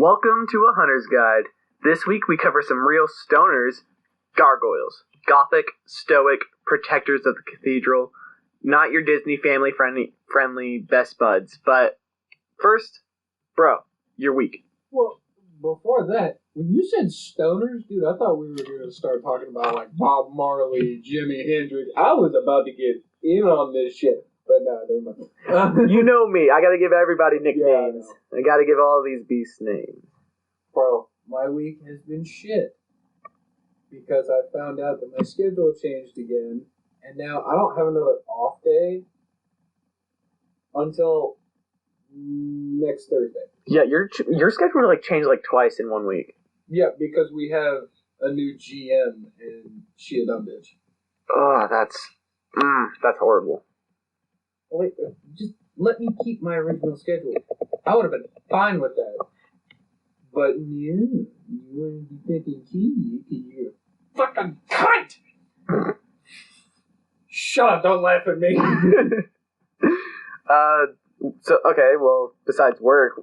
Welcome to A Hunter's Guide. This week we cover some real stoners, gargoyles, gothic, stoic, protectors of the cathedral, not your Disney family friendly best buds, but first, bro, your week. Well, before that, when you said stoners, dude, I thought we were going to start talking about like Bob Marley, Jimi Hendrix. I was about to get in on this shit, but no, never mind. You know me, I gotta give everybody nicknames. Yeah, I gotta give all these beasts names. Bro, my week has been shit because I found out that my schedule changed again, and now I don't have another off day until next Thursday. Yeah, your schedule changed twice in 1 week. Yeah, because we have a new GM and she a dumb bitch. Oh, that's horrible. Wait, just let me keep my original schedule. I would have been fine with that. But no, you want to be thinking TV because you're a fucking cunt! Shut up, don't laugh at me. So, okay, well, besides work,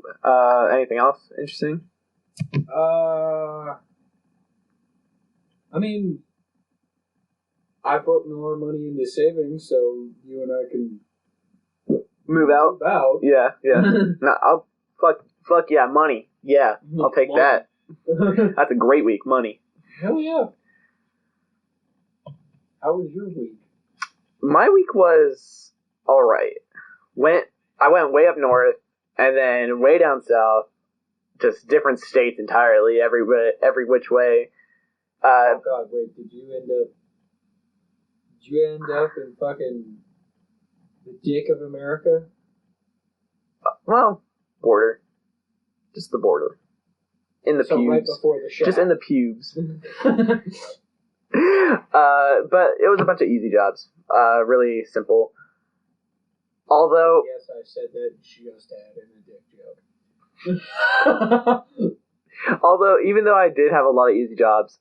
anything else interesting? I mean, I put more money into savings so you and I can move out. Yeah. No, fuck yeah, money. Yeah, I'll take that. That's a great week, money. Hell yeah. How was your week? My week was alright. I went way up north and then way down south, just different states entirely, every which way. Oh God, wait, did you end up in fucking the dick of America? Well, border. Just the border. In the pubes. Right before the shot. Just in the pubes. But it was a bunch of easy jobs. Really simple. Although... Yes, I said that just to add in a dick joke. Although, even though I did have a lot of easy jobs,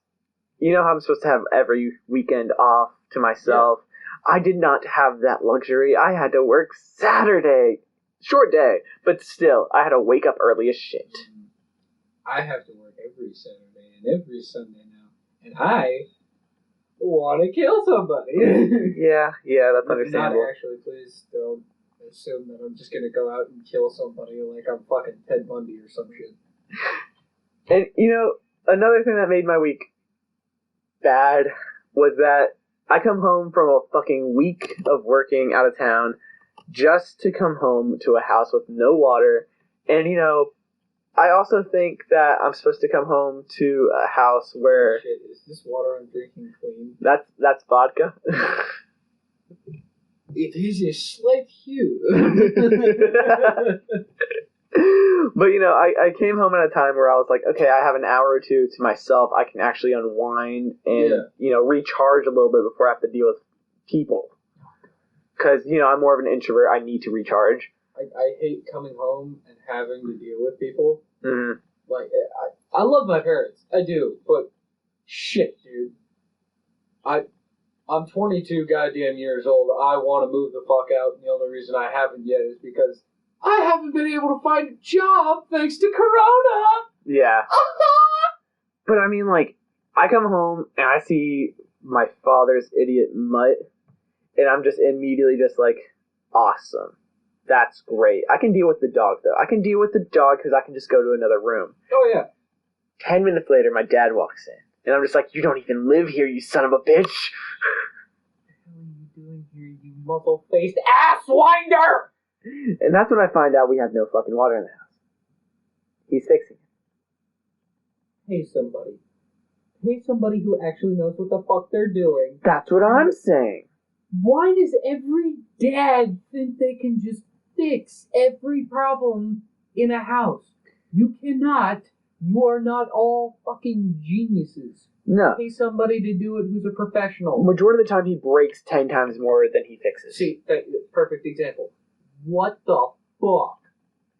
you know how I'm supposed to have every weekend off to myself? Yeah. I did not have that luxury. I had to work Saturday. Short day, but still, I had to wake up early as shit. I have to work every Saturday and every Sunday now, and I want to kill somebody. yeah, that's understandable. Not actually, please don't assume that I'm just going to go out and kill somebody like I'm fucking Ted Bundy or some shit. And, another thing that made my week bad was that I come home from a fucking week of working out of town just to come home to a house with no water. And, I also think that I'm supposed to come home to a house where... Shit, is this water I'm drinking clean? That's vodka. It is a slight hue. But, I came home at a time where I was like, okay, I have an hour or two to myself. I can actually unwind and, recharge a little bit before I have to deal with people. Because, I'm more of an introvert. I need to recharge. I hate coming home and having to deal with people. Mm-hmm. I love my parents. I do. But shit, dude. I'm 22 goddamn years old. I want to move the fuck out. And the only reason I haven't yet is because I haven't been able to find a job thanks to Corona. Yeah. But I mean, I come home and I see my father's idiot mutt. And I'm just immediately just awesome. That's great. I can deal with the dog, though. I can deal with the dog because I can just go to another room. Oh, yeah. 10 minutes later, my dad walks in. And I'm just like, you don't even live here, you son of a bitch. What the hell are you doing here, you muzzle-faced asswinder? And that's when I find out we have no fucking water in the house. He's fixing it. Hey, somebody. Hey, somebody who actually knows what the fuck they're doing. That's what I'm saying. Why does every dad think they can just fix every problem in a house? You cannot. You are not all fucking geniuses. No. Pay somebody to do it who's a professional. Majority of the time he breaks 10 times more than he fixes. See, perfect example. What the fuck?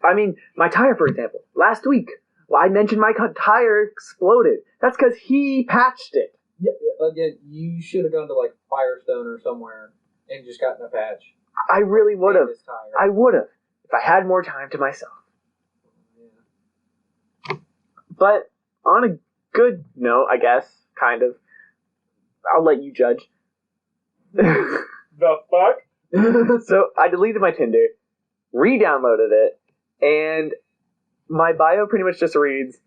I mean, my tire, for example. Last week, I mentioned my tire exploded. That's because he patched it. Yeah, again, you should have gone to Firestone or somewhere and just gotten a patch. I really would have. I would have if I had more time to myself. Yeah. But on a good note, I guess, kind of, I'll let you judge. The fuck? So I deleted my Tinder, re-downloaded it, and my bio pretty much just reads,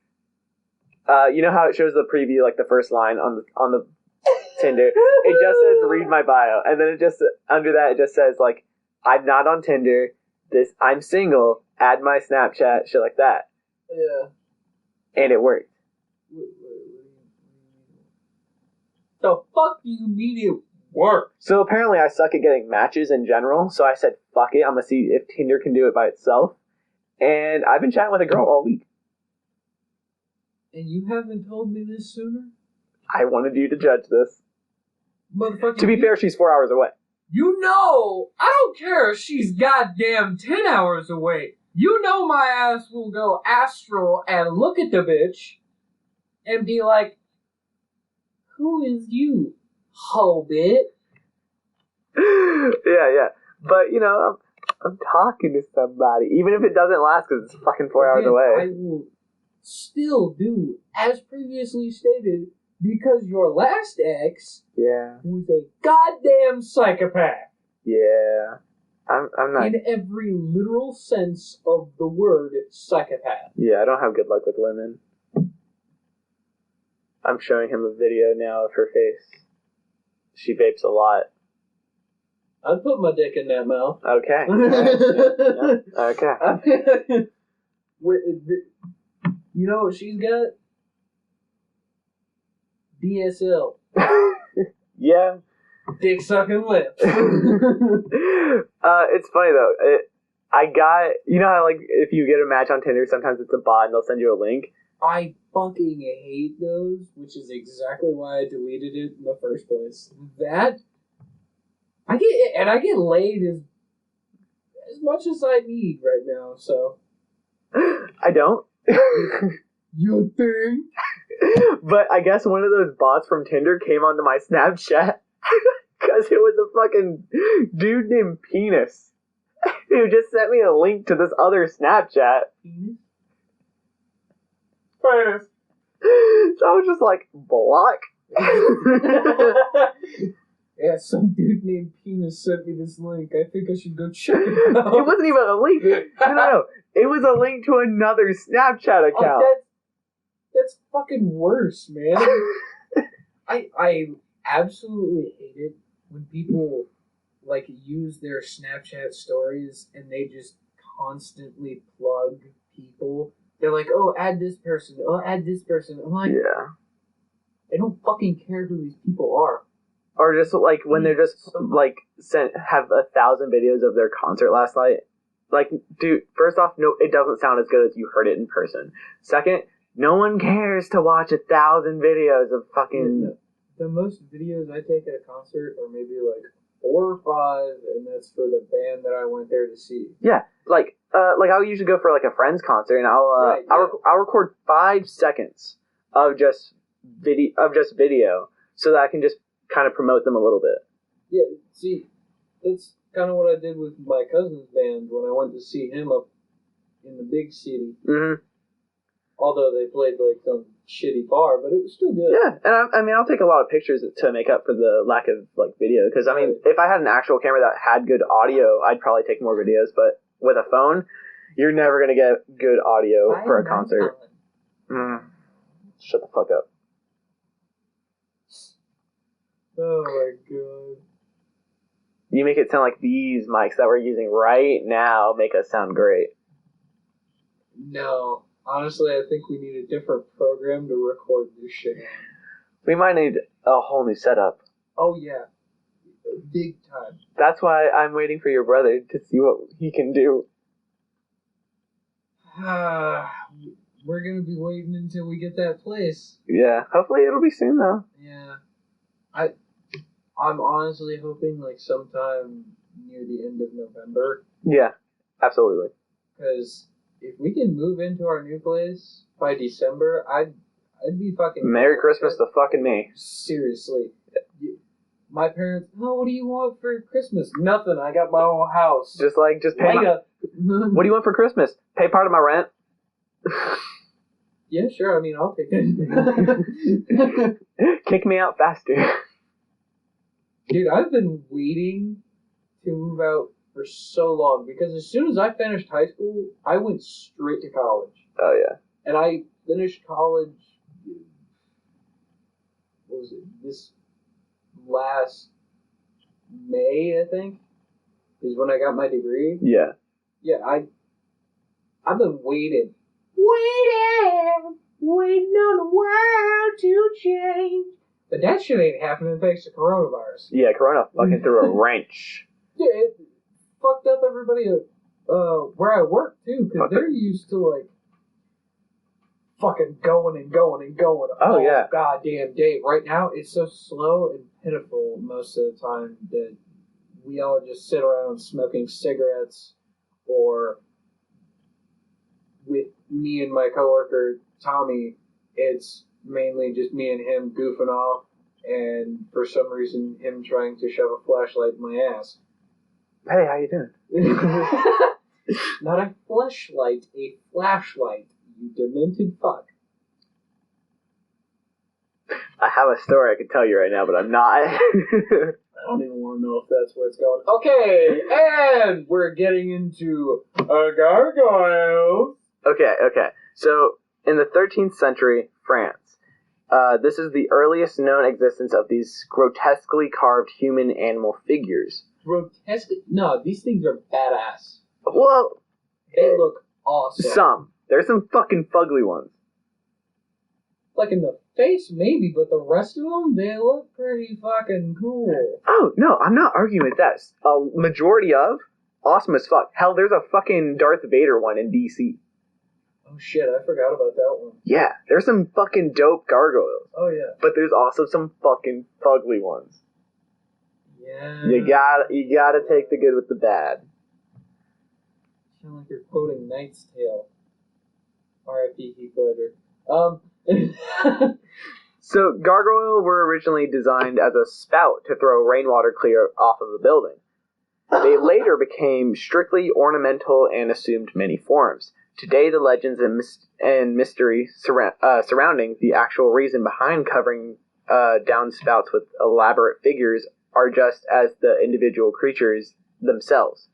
you know how it shows the preview, like the first line on the Tinder? It just says read my bio, and then it just, under that, it just says, like, I'm not on Tinder, I'm single, add my Snapchat, shit like that. Yeah. And it worked. The fuck do you mean it worked? So apparently I suck at getting matches in general, so I said, fuck it, I'm gonna see if Tinder can do it by itself. And I've been chatting with a girl all week. And you haven't told me this sooner? I wanted you to judge this. Motherfucker. To be fair, she's 4 hours away. You know, I don't care if she's goddamn 10 hours away. You know my ass will go astral and look at the bitch and be like, who is you, hobbit? Yeah. But, you know, I'm talking to somebody, even if it doesn't last because it's fucking 4 hours away. I will still do, as previously stated, because your last ex was a goddamn psychopath. Yeah. I'm not... In every literal sense of the word psychopath. Yeah, I don't have good luck with women. I'm showing him a video now of her face. She vapes a lot. I'd put my dick in that mouth. Okay. Okay. You know what she's got? DSL. Yeah. Dick sucking lips. It's funny though. I got, you know how like if you get a match on Tinder, sometimes it's a bot and they'll send you a link. I fucking hate those, which is exactly why I deleted it in the first place. I get laid as much as I need right now. So I don't. You think? But I guess one of those bots from Tinder came onto my Snapchat because it was a fucking dude named Penis who just sent me a link to this other Snapchat. Penis? So I was just like, block. Yeah, some dude named Penis sent me this link. I think I should go check it out. It wasn't even a link. No. It was a link to another Snapchat account. Oh, that's fucking worse, man. I absolutely hate it when people like use their Snapchat stories and they just constantly plug people. They're like, oh, add this person. Oh, add this person. I'm like, yeah. I don't fucking care who these people are. Or just like when they're just like have 1,000 videos of their concert last night. Like, dude, first off, no, it doesn't sound as good as you heard it in person. Second, no one cares to watch 1,000 videos of fucking... The most videos I take at a concert are maybe like 4 or 5, and that's for the band that I went there to see. Yeah, like I'll usually go for like a friend's concert, and I'll record 5 seconds of just video, so that I can just kind of promote them a little bit. Yeah, see, that's kind of what I did with my cousin's band when I went to see him up in the big city. Mm-hmm. Although they played like some shitty bar, but it was still good. Yeah, and I mean, I'll take a lot of pictures to make up for the lack of like video. Because I mean, if I had an actual camera that had good audio, I'd probably take more videos. But with a phone, you're never gonna get good audio for a concert. Shut the fuck up. Oh my god. You make it sound like these mics that we're using right now make us sound great. No. Honestly, I think we need a different program to record this shit. We might need a whole new setup. Oh, yeah. Big time. That's why I'm waiting for your brother to see what he can do. We're going to be waiting until we get that place. Yeah. Hopefully it'll be soon, though. Yeah. I'm honestly hoping like sometime near the end of November. Yeah. Absolutely. Because... if we can move into our new place by December, I'd be fucking... Merry Christmas to fucking me. Seriously. My parents, oh, what do you want for Christmas? Nothing, I got my own house. Just pay what do you want for Christmas? Pay part of my rent? Yeah, sure. I mean, I'll take it. Kick me out faster. Dude, I've been waiting to move out for so long because as soon as I finished high school, I went straight to college. Oh, yeah. And I finished college, what was it, this last May, I think, is when I got my degree. Yeah. Yeah, I've been waiting on the world to change. But that shit ain't happening thanks to coronavirus. Yeah, Corona fucking threw a wrench. Yeah, it fucked up everybody where I work, too, because they're used to, like, fucking going and going and going all goddamn day. Right now, it's so slow and pitiful most of the time that we all just sit around smoking cigarettes, or with me and my coworker Tommy, it's mainly just me and him goofing off, and for some reason him trying to shove a flashlight in my ass. Hey, how you doing? Not a fleshlight, a flashlight, you demented fuck. I have a story I could tell you right now, but I'm not. I don't even want to know if that's where it's going. Okay, and we're getting into Gargoyles. Okay. So, in the 13th century, France, this is the earliest known existence of these grotesquely carved human-animal figures. Grotesque? No, these things are badass. Well, they look awesome. There's some fucking fugly ones. Like in the face, maybe, but the rest of them, they look pretty fucking cool. Oh, no, I'm not arguing with that. A majority of, awesome as fuck. Hell, there's a fucking Darth Vader one in DC. Oh shit, I forgot about that one. Yeah, there's some fucking dope gargoyles. Oh yeah. But there's also some fucking fugly ones. Yeah. You gotta take the good with the bad. You sound like you're quoting Knight's Tale. R.I.P. Heath Ledger. So, gargoyle were originally designed as a spout to throw rainwater clear off of a building. They later became strictly ornamental and assumed many forms. Today, the legends and mystery surrounding the actual reason behind covering downspouts with elaborate figures are just as the individual creatures themselves.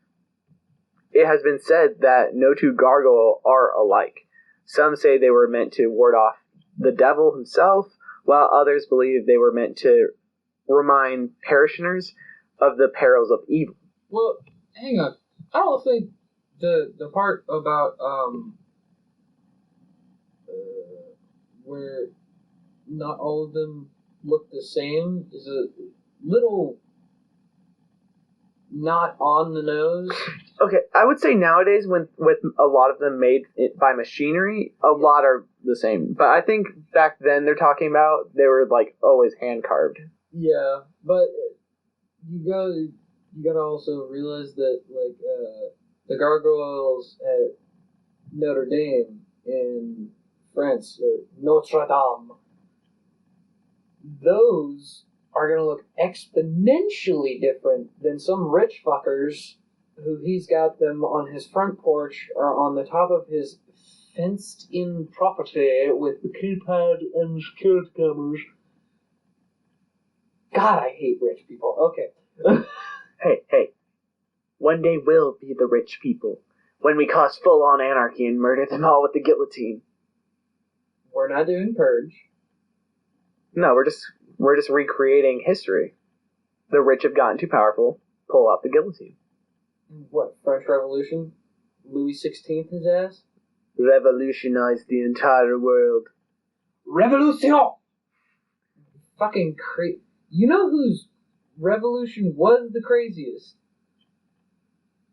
It has been said that no two gargoyle are alike. Some say they were meant to ward off the devil himself, while others believe they were meant to remind parishioners of the perils of evil. Well, hang on. I don't think the part about where not all of them look the same is a little not on the nose. Okay, I would say nowadays, with a lot of them made by machinery, a lot are the same. But I think back then they're talking about they were like always hand carved. Yeah, but you gotta also realize that like the gargoyles at Notre Dame in France, or Notre Dame, those are going to look exponentially different than some rich fuckers who he's got them on his front porch or on the top of his fenced-in property with the keypad and security cameras. God, I hate rich people. Okay. Hey. One day we'll be the rich people, when we cause full-on anarchy and murder them all with the guillotine. We're not doing Purge. No, we're just recreating history. The rich have gotten too powerful. Pull out the guillotine. What, French Revolution? Louis XVI his ass? Revolutionize the entire world. Revolution! Fucking crazy. You know whose revolution was the craziest?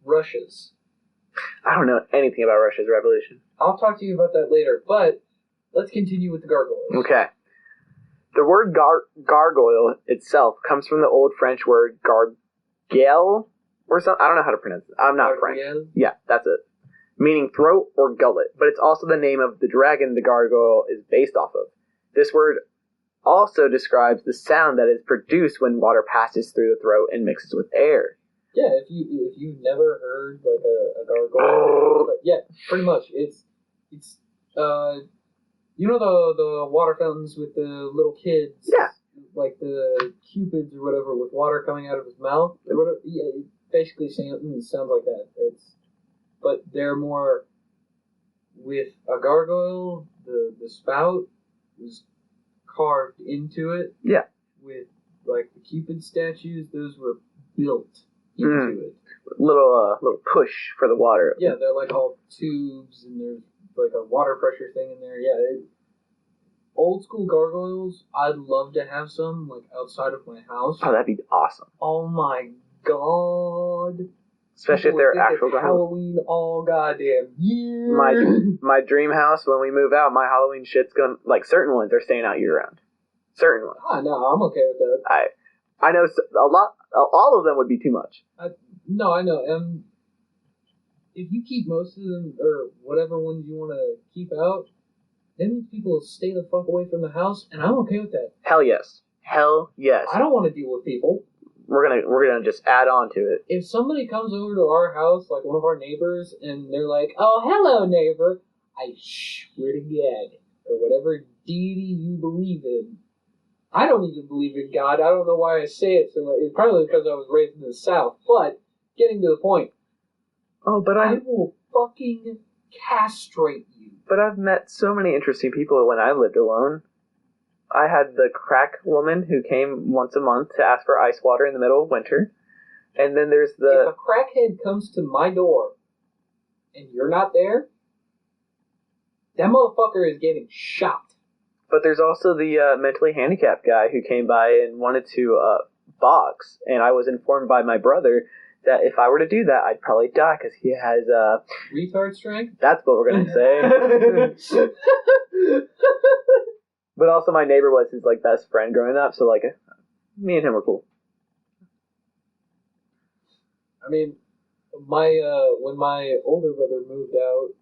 Russia's. I don't know anything about Russia's revolution. I'll talk to you about that later, but let's continue with the gargoyles. Okay. The word gargoyle itself comes from the old French word gargelle, or something. I don't know how to pronounce it. I'm not French. Yeah, that's it. Meaning throat or gullet, but it's also the name of the dragon the gargoyle is based off of. This word also describes the sound that is produced when water passes through the throat and mixes with air. Yeah, if you've never heard like a gargoyle, but yeah, pretty much it's You know the water fountains with the little kids? Yeah. Like the cupids or whatever with water coming out of his mouth? Or whatever. Yeah, it basically sounds like that. But they're more with a gargoyle. The spout was carved into it. Yeah. With like the cupid statues, those were built into it. Little push for the water. Yeah, they're like all tubes, and there's like a water pressure thing in there. Yeah, old school gargoyles. I'd love to have some like outside of my house. Oh, that'd be awesome. Oh my god! Especially People if they're think actual it's gargoyles. Halloween all goddamn year. My dream house when we move out, my Halloween shit's gonna like certain ones are staying out year round. Certain ones. Ah, no, I'm okay with that. I know a lot. All of them would be too much. No, I know. If you keep most of them, or whatever ones you want to keep out, that means people will stay the fuck away from the house, and I'm okay with that. Hell yes. Hell yes. I don't want to deal with people. We're gonna just add on to it. If somebody comes over to our house, like one of our neighbors, and they're like, "Oh, hello, neighbor," I swear to God, or whatever deity you believe in. I don't even believe in God. I don't know why I say it so much. It's probably because I was raised in the South. But getting to the point. Oh, but I will fucking castrate you. But I've met so many interesting people when I lived alone. I had the crack woman who came once a month to ask for ice water in the middle of winter. And then there's If a crackhead comes to my door and you're not there, that motherfucker is getting shot. But there's also the mentally handicapped guy who came by and wanted to box. And I was informed by my brother that if I were to do that, I'd probably die because he has... retard strength? That's what we're going to say. But also my neighbor was his like best friend growing up, so like me and him were cool. I mean, when my older brother moved out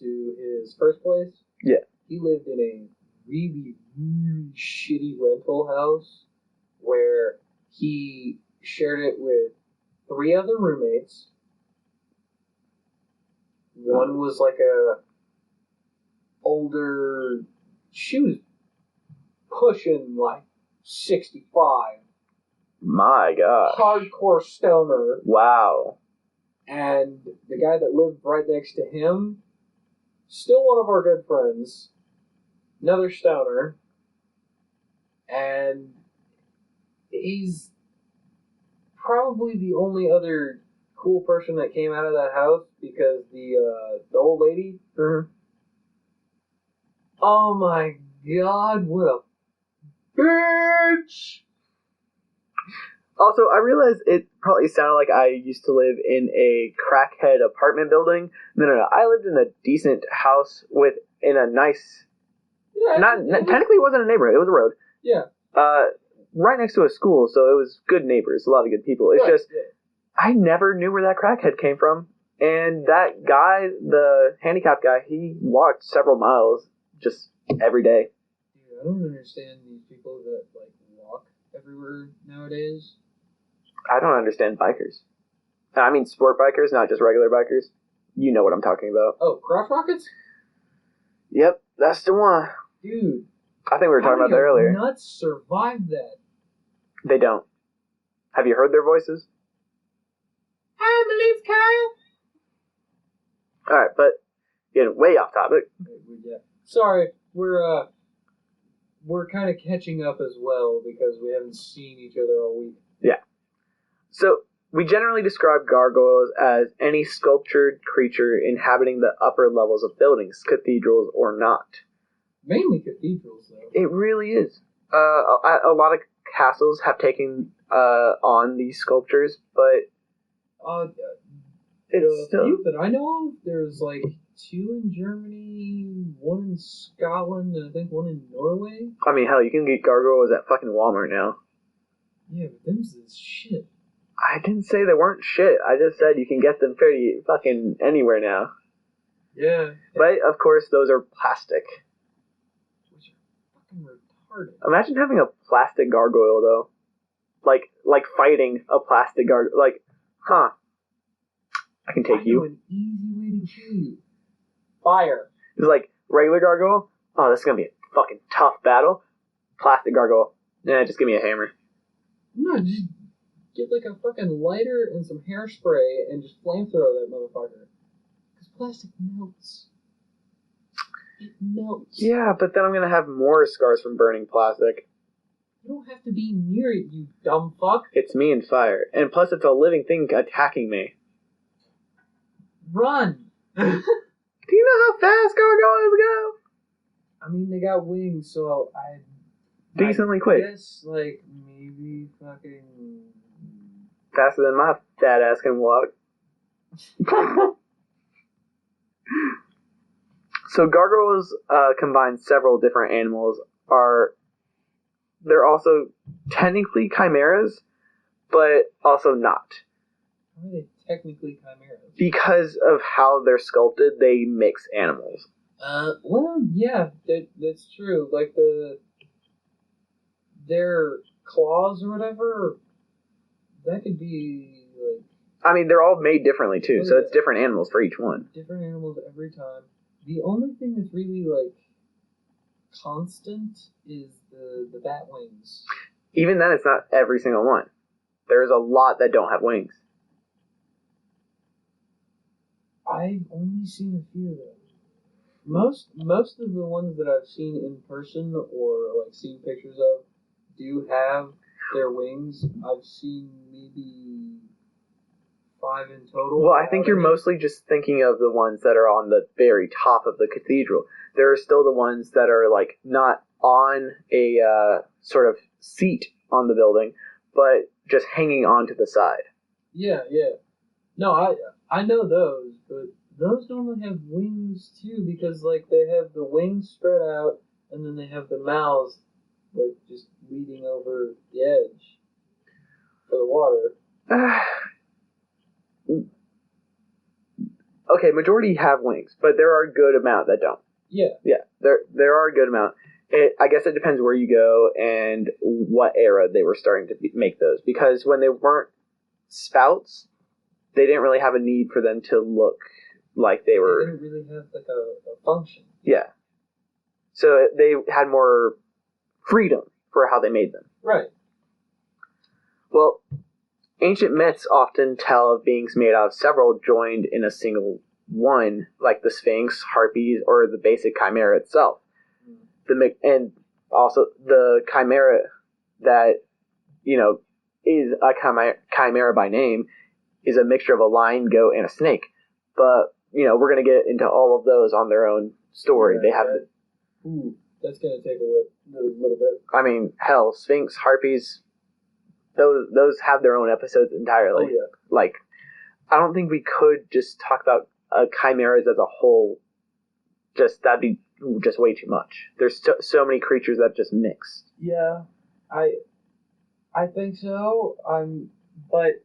to his first place, yeah, he lived in a really, really shitty rental house where he shared it with 3 other roommates. One was like a older... She was pushing like 65. My God. Hardcore stoner. Wow. And the guy that lived right next to him, still one of our good friends, another stoner. And he's probably the only other cool person that came out of that house because the old lady. Mm-hmm. Oh my God, what a bitch! Also, I realized it probably sounded like I used to live in a crackhead apartment building. No. I lived in a decent house in a nice... Yeah, technically it wasn't a neighborhood, it was a road. Yeah. Right next to a school, so it was good neighbors, a lot of good people. It's just, I never knew where that crackhead came from. And that guy, the handicapped guy, he walked several miles just every day. Dude, I don't understand these people that like walk everywhere nowadays. I don't understand bikers. I mean sport bikers, not just regular bikers. You know what I'm talking about. Oh, crotch rockets? Yep, that's the one. Dude. I think we were talking about that earlier. How do nuts survive that? They don't. Have you heard their voices? I believe Kyle. Alright, but getting way off topic. Yeah. Sorry, we're kind of catching up as well because we haven't seen each other all week. Yeah. So, we generally describe gargoyles as any sculptured creature inhabiting the upper levels of buildings, cathedrals or not. Mainly cathedrals, though. It really is. A lot of castles have taken on these sculptures, but it's still... few that I know of, there's like 2 in Germany, 1 in Scotland, and I think 1 in Norway. I mean, hell, you can get gargoyles at fucking Walmart now. Yeah, but them's this shit. I didn't say they weren't shit. I just said you can get them pretty fucking anywhere now. Yeah. But, of course, those are plastic. Which are fucking retarded. Imagine having a plastic gargoyle, though. Like fighting a plastic gargoyle. Like, huh. I can take you. I know an easy way to kill you. Fire. It's like, Regular gargoyle? Oh, this is gonna be a fucking tough battle. Plastic gargoyle. Yeah, just give me a hammer. No, just get like a fucking lighter and some hairspray and just flamethrow that motherfucker. Because plastic melts. It melts. Yeah, but then I'm gonna have more scars from burning plastic. You don't have to be near it, you dumb fuck. It's me and fire. And plus it's a living thing attacking me. Run! Do you know how fast gargoyles go? I mean, they got wings, so I Decently quick. guess, like, maybe fucking... Faster than my fat ass can walk. So gargoyles combine several different animals. They're also technically chimeras, but also not. How are they technically chimeras? Because of how they're sculpted, they mix animals. Well, yeah, that's true. Like, their claws or whatever, that could be, like... I mean, they're all made differently, too, so yeah. it's different animals for each one. Different animals every time. The only thing that's really, like, constant is the bat wings. Even then, it's not every single one. There's a lot that don't have wings. I've only seen a few of them. Most of the ones that I've seen in person or, like, seen pictures of do have their wings. I've seen maybe 5 in total. Well, I think you're mostly just thinking of the ones that are on the very top of the cathedral. There are still the ones that are, like, not on a sort of seat on the building, but just hanging onto the side. Yeah. No, I know those, but those normally have wings too, because, like, they have the wings spread out, and then they have the mouths, like, just leading over the edge for the water. Okay, majority have wings, but there are a good amount that don't. Yeah. Yeah, there are a good amount. I guess it depends where you go and what era they were starting to make those. Because when they weren't spouts, they didn't really have a need for them to look like they were... They didn't really have, like, a function. Yeah. So they had more freedom for how they made them. Right. Well, ancient myths often tell of beings made out of several joined in a single one, like the Sphinx, Harpies, or the basic chimera itself. And also the chimera that, is a chimera by name is a mixture of a lion, goat, and a snake. But, we're going to get into all of those on their own story. Yeah, they have... Ooh, that's going to take a little bit. I mean, hell, Sphinx, Harpies, those have their own episodes entirely. Oh, yeah. Like, I don't think we could just talk about chimeras as a whole. That'd be just way too much. There's so many creatures that just mix. Yeah, I think so. But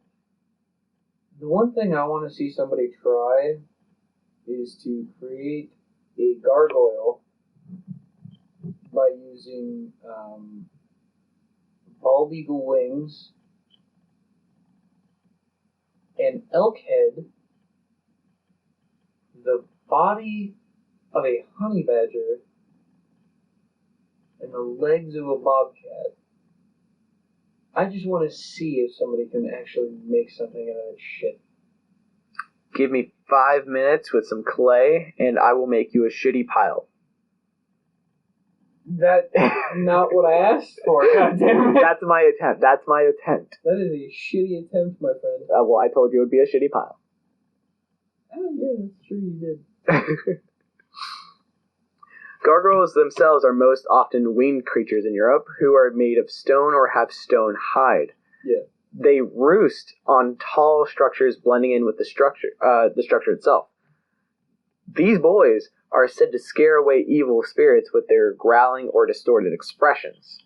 the one thing I want to see somebody try is to create a gargoyle by using bald eagle wings, an elk head, the body of a honey badger, and the legs of a bobcat. I just want to see if somebody can actually make something out of that shit. Give me 5 minutes with some clay, and I will make you a shitty pile. That's not what I asked for, goddammit. That's my attempt. That is a shitty attempt, my friend. Well, I told you it would be a shitty pile. Oh, yeah, that's true, you did. Gargoyles themselves are most often winged creatures in Europe who are made of stone or have stone hide. Yeah. They roost on tall structures blending in with the structure itself. These boys are said to scare away evil spirits with their growling or distorted expressions.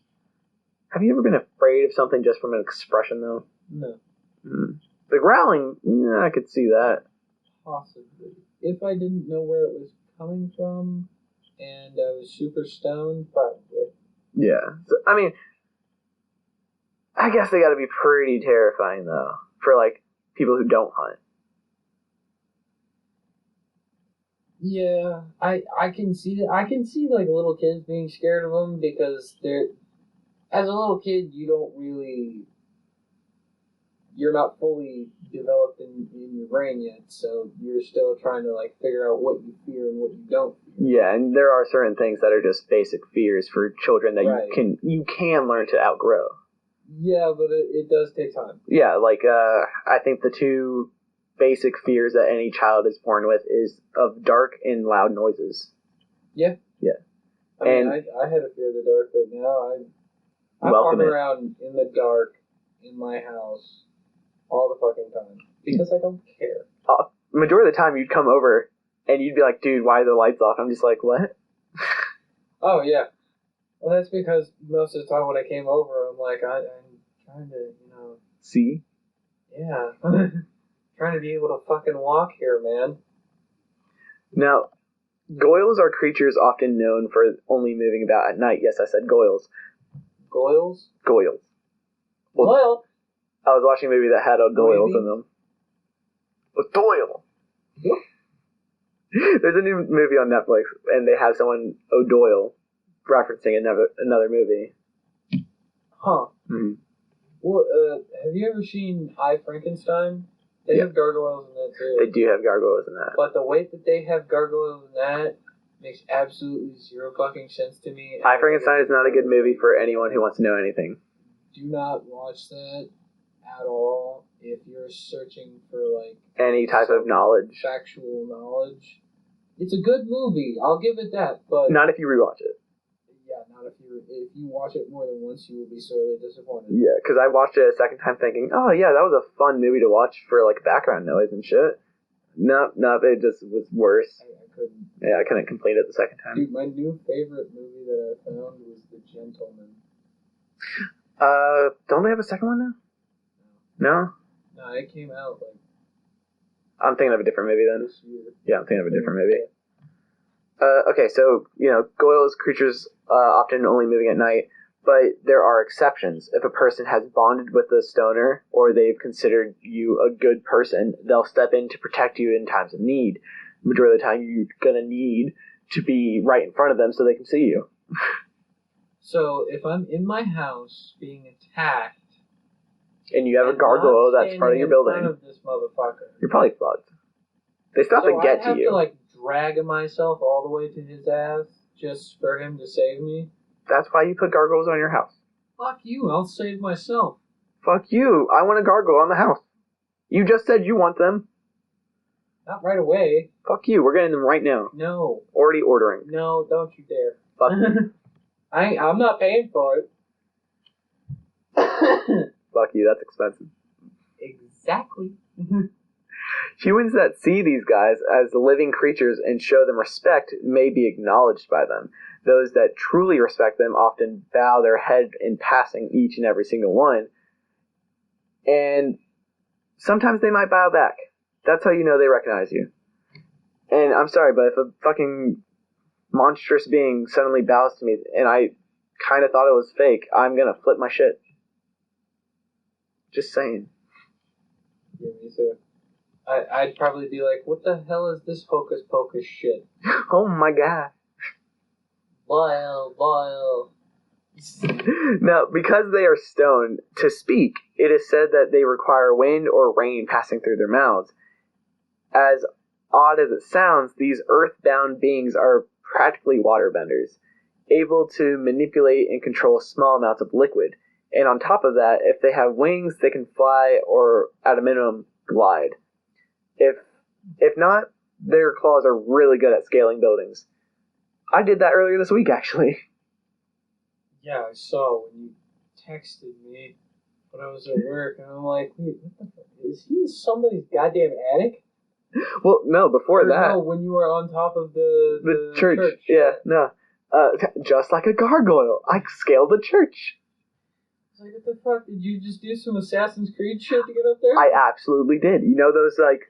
Have you ever been afraid of something just from an expression, though? No. The growling, yeah, I could see that. Possibly. If I didn't know where it was coming from, and I was super stoned, probably. Yeah. So, I mean, I guess they gotta be pretty terrifying, though, for, like, people who don't hunt. Yeah, I can see that. I can see like little kids being scared of them because they're as a little kid you don't really you're not fully developed in your brain yet, so you're still trying to like figure out what you fear and what you don't fear. Yeah, and there are certain things that are just basic fears for children that Right. you can learn to outgrow. Yeah, but it does take time. Yeah, like I think the two basic fears that any child is born with is of dark and loud noises. Yeah. Yeah. I mean, I had a fear of the dark, but now I Welcome walk it. around in the dark in my house all the fucking time because I don't care. Majority of the time, you'd come over and you'd be like, "Dude, why are the lights off?" I'm just like, "What?" Oh yeah. Well, that's because most of the time when I came over, I'm like, I'm trying to, See? yeah, trying to be able to fucking walk here, man. Now, goyles are creatures often known for only moving about at night. Yes, I said goyles. Goyles? Goyles. Well, I was watching a movie that had O'Doyles in them. O'Doyle! There's a new movie on Netflix, and they have someone, O'Doyle, referencing another movie. huh. Mm-hmm. Well, have you ever seen I, Frankenstein? They have gargoyles in that too. They do have gargoyles in that. But the way that they have gargoyles in that makes absolutely zero fucking sense to me. I, Frankenstein is not a good movie for anyone who wants to know anything. Do not watch that at all if you're searching for like any type of knowledge, factual knowledge. It's a good movie, I'll give it that, but not if you rewatch it. Yeah, not if you watch it more than once, you will be sorely disappointed. Yeah, because I watched it a second time thinking, oh yeah, that was a fun movie to watch for like background noise and shit. No, it just was worse. I couldn't. Yeah, I couldn't complete it the second time. Dude, my new favorite movie that I found was The Gentleman. Don't they have a second one now? No? No, it came out like... I'm thinking of a different movie then. This year. Yeah, I'm thinking of a different movie. Okay, so, goyles, creatures often only moving at night, but there are exceptions. If a person has bonded with a stoner, or they've considered you a good person, they'll step in to protect you in times of need. The majority of the time, you're going to need to be right in front of them so they can see you. So, if I'm in my house being attacked... And you have a gargoyle that's part of your building. In front of this motherfucker. You're probably fucked. They still have to get to you. I have to, like, drag myself all the way to his ass just for him to save me? That's why you put gargoyles on your house. Fuck you, I'll save myself. Fuck you, I want a gargoyle on the house. You just said you want them. Not right away. Fuck you, we're getting them right now. No. Already ordering. No, don't you dare. Fuck you. I'm not paying for it. Fuck you, that's expensive. Exactly. Humans that see these guys as living creatures and show them respect may be acknowledged by them. Those that truly respect them often bow their head in passing each and every single one. And sometimes they might bow back. That's how you know they recognize you. And I'm sorry, but if a fucking monstrous being suddenly bows to me and I kind of thought it was fake, I'm gonna flip my shit. Just saying. Yeah, me too. I'd probably be like, what the hell is this hocus pocus shit? Oh my god. Vile. Now, because they are stoned, to speak, it is said that they require wind or rain passing through their mouths. As odd as it sounds, these earthbound beings are practically waterbenders, able to manipulate and control small amounts of liquid. And on top of that, if they have wings, they can fly or, at a minimum, glide. If not, their claws are really good at scaling buildings. I did that earlier this week, actually. Yeah, I saw when you texted me when I was at work, and I'm like, wait, what the fuck? Is he in somebody's goddamn attic? Well, no, before that. No, when you were on top of the church. Yeah, no. Just like a gargoyle, I scaled the church. Like, what the fuck? Did you just do some Assassin's Creed shit to get up there? I absolutely did. You know those, like,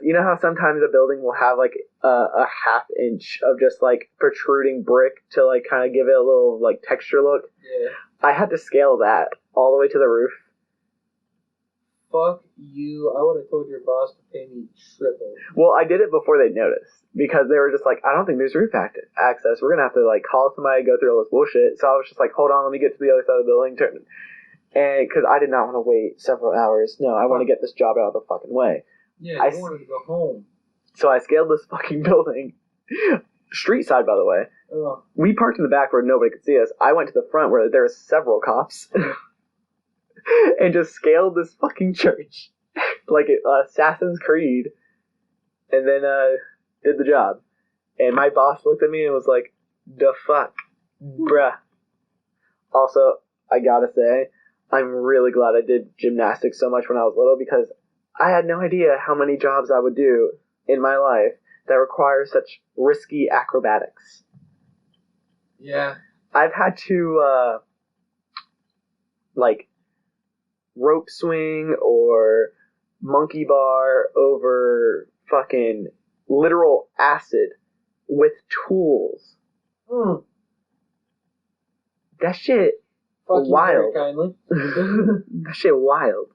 you know how sometimes a building will have, like, a half inch of just, like, protruding brick to, like, kind of give it a little, like, texture look? Yeah. I had to scale that all the way to the roof. fuck you. I would have told your boss to pay me triple. Well, I did it before they noticed because they were just like, I don't think there's roof access. We're gonna have to like call somebody, go through all this bullshit. So I was just like, hold on, let me get to the other side of the building, and because I did not want to wait several hours. No, I want to get this job out of the fucking way. Yeah, I wanted to go home. So I scaled this fucking building, street side, by the way. Ugh. We parked in the back where nobody could see us. I went to the front where there were several cops, and just scaled this fucking church like Assassin's Creed, and then did the job. And my boss looked at me and was like, "The fuck, bruh." Also, I gotta say, I'm really glad I did gymnastics so much when I was little because I had no idea how many jobs I would do in my life that require such risky acrobatics. Yeah. I've had to, like, rope swing or monkey bar over fucking literal acid with tools. Mm. That shit Fuck you wild. very kindly. That shit wild.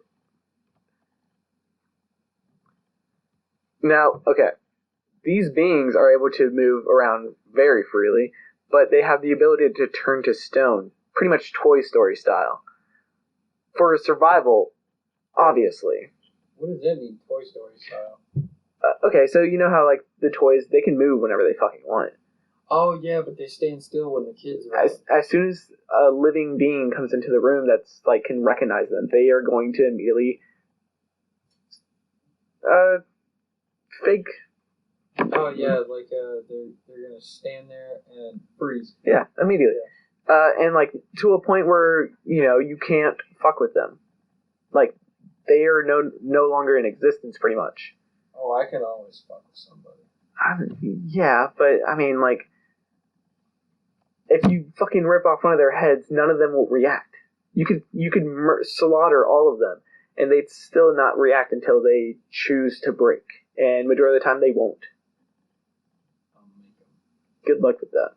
Now, okay, these beings are able to move around very freely, but they have the ability to turn to stone, pretty much Toy Story style. For survival, obviously. What does that mean, Toy Story style? Okay, so you know how, like, the toys, they can move whenever they fucking want. Oh, yeah, but they stand still when the kids are out. As soon as a living being comes into the room that's, like, can recognize them, they are going to immediately, fake. Oh, yeah, like, they're gonna stand there and freeze. Yeah, immediately. Yeah. And, like, to a point where, you know, you can't fuck with them. Like, they are no longer in existence, pretty much. Oh, I can always fuck with somebody. Yeah, but, I mean, like, if you fucking rip off one of their heads, none of them will react. You could slaughter all of them, and they'd still not react until they choose to break. And majority of the time, they won't. I'll make them. Good luck with that.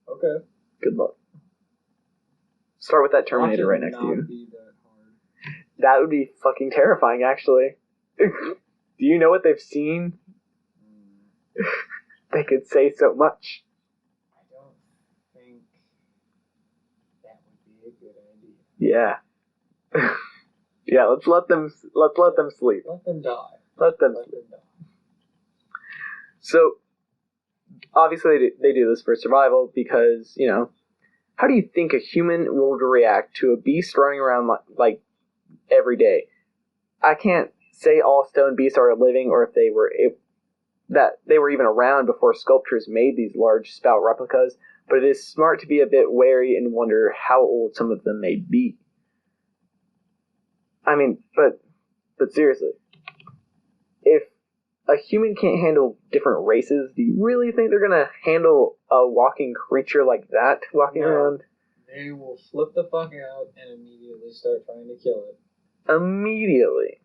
Okay. Good luck. Start with that Terminator right next to you. Be that hard. That would be fucking terrifying, actually. Do you know what they've seen? They could say so much. I don't think that would be a good idea. Yeah. Yeah, let's let them sleep. Let them die. Let them sleep. So, obviously they do this for survival because, you know, how do you think a human would react to a beast running around like every day? I can't say all stone beasts are living or if they were even around before sculptors made these large spout replicas, but it is smart to be a bit wary and wonder how old some of them may be. I mean, but seriously, if a human can't handle different races, do you really think they're gonna handle a walking creature like that walking around? They will flip the fuck out and immediately start trying to kill it. Immediately.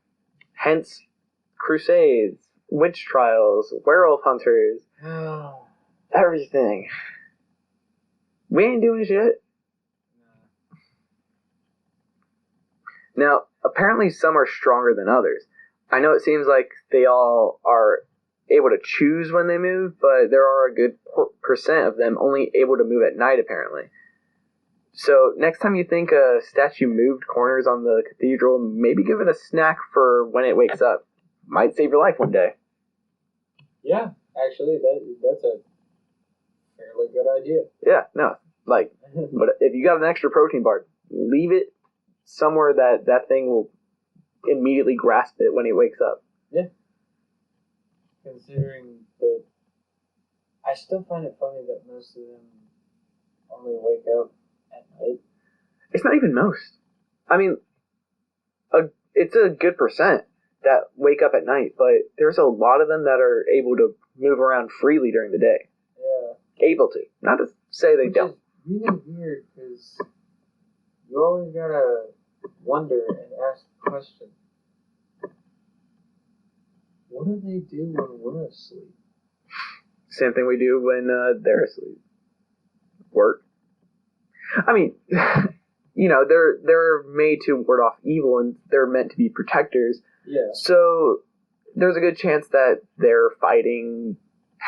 Hence, crusades, witch trials, werewolf hunters, everything. We ain't doing shit. Now, apparently some are stronger than others. I know it seems like they all are able to choose when they move, but there are a good percent of them only able to move at night, apparently. So next time you think a statue moved corners on the cathedral, maybe give it a snack for when it wakes up. Might save your life one day. Yeah, actually, that's a fairly good idea. Yeah, no, like, but if you got an extra protein bar, leave it somewhere that thing will immediately grasp it when it wakes up. Yeah. Considering that, I still find it funny that most of them only wake up at night. It's not even most. I mean, it's a good percent that wake up at night, but there's a lot of them that are able to move around freely during the day. Yeah. Able to. Not to say they don't. Which is really weird, because you always gotta wonder and ask the question, what do they do when we're asleep? Same thing we do when they're asleep. Work. I mean, they're made to ward off evil, and they're meant to be protectors. Yeah. So there's a good chance that they're fighting